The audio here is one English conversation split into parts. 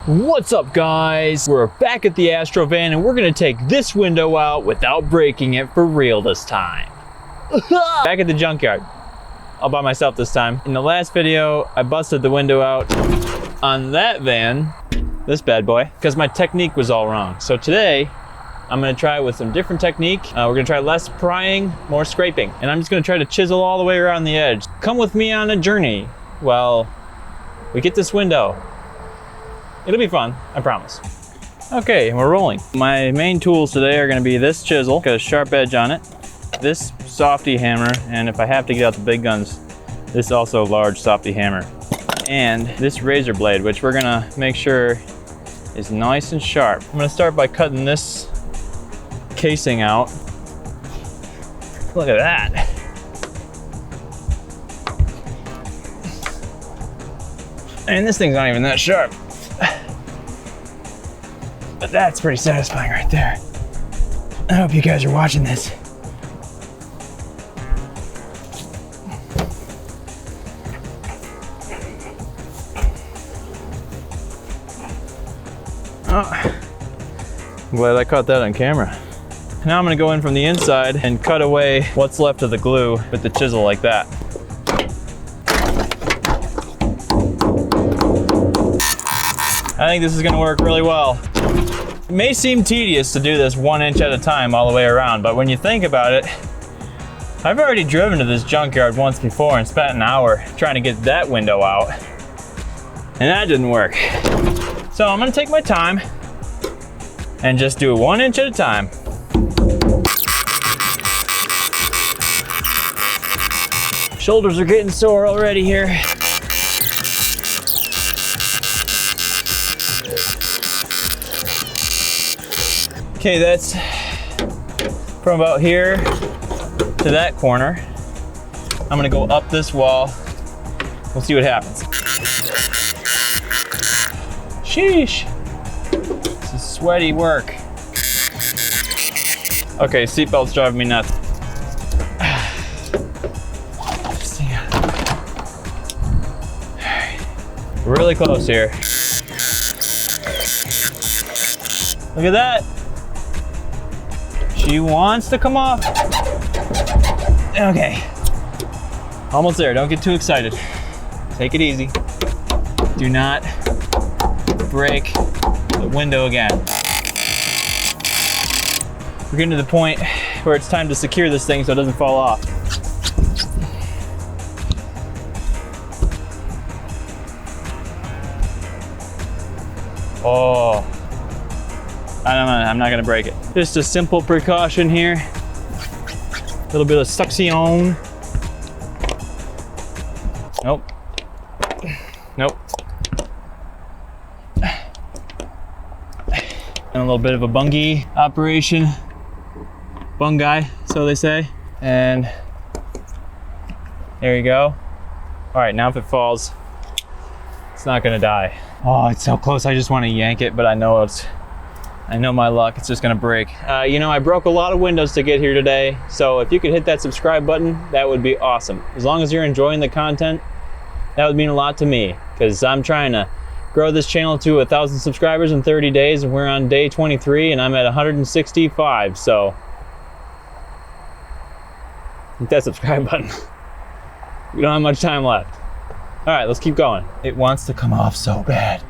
What's up, guys? We're back at the Astro van and we're gonna take this window out without breaking it for real this time. Back at the junkyard, all by myself this time. In the last video, I busted the window out on that van, this bad boy, because my technique was all wrong. So today, I'm gonna try with some different technique. We're gonna try less prying, more scraping. And I'm just gonna try to chisel all the way around the edge. Come with me on a journey while we get this window. It'll be fun, I promise. Okay, we're rolling. My main tools today are gonna be this chisel, got a sharp edge on it, this softy hammer, and if I have to get out the big guns, this also large softy hammer. And this razor blade, which we're gonna make sure is nice and sharp. I'm gonna start by cutting this casing out. Look at that. And this thing's not even that sharp. But that's pretty satisfying right there. I hope you guys are watching this. Oh, I'm glad I caught that on camera. Now I'm gonna go in from the inside and cut away what's left of the glue with the chisel like that. I think this is gonna work really well. It may seem tedious to do this 1 inch at a time all the way around, but when you think about it, I've already driven to this junkyard once before and spent an hour trying to get that window out, and that didn't work. So I'm gonna take my time and just do it 1 inch at a time. Shoulders are getting sore already here. Okay, that's from about here to that corner. I'm gonna go up this wall. We'll see what happens. Sheesh. This is sweaty work. Okay, seatbelt's driving me nuts. Really close here. Look at that. She wants to come off. Okay. Almost there, don't get too excited. Take it easy. Do not break the window again. We're getting to the point where it's time to secure this thing so it doesn't fall off. Oh, I'm not gonna break it. Just a simple precaution here. A little bit of suction. Nope. Nope. And a little bit of a bungie operation. Bungai, so they say. And there you go. All right, now if it falls, it's not gonna die. Oh, it's so close. I just want to yank it, but I know my luck. It's just gonna break. You know, I broke a lot of windows to get here today. So if you could hit that subscribe button, that would be awesome. As long as you're enjoying the content, that would mean a lot to me, because I'm trying to grow this channel to 1,000 subscribers in 30 days, and we're on day 23, and I'm at 165. So hit that subscribe button. We don't have much time left. All right, let's keep going. It wants to come off so bad.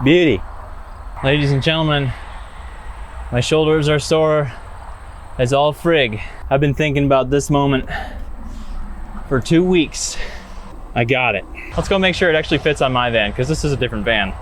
Beauty. Ladies and gentlemen, my shoulders are sore as all frig. I've been thinking about this moment for 2 weeks. I got it. Let's go make sure it actually fits on my van, because this is a different van.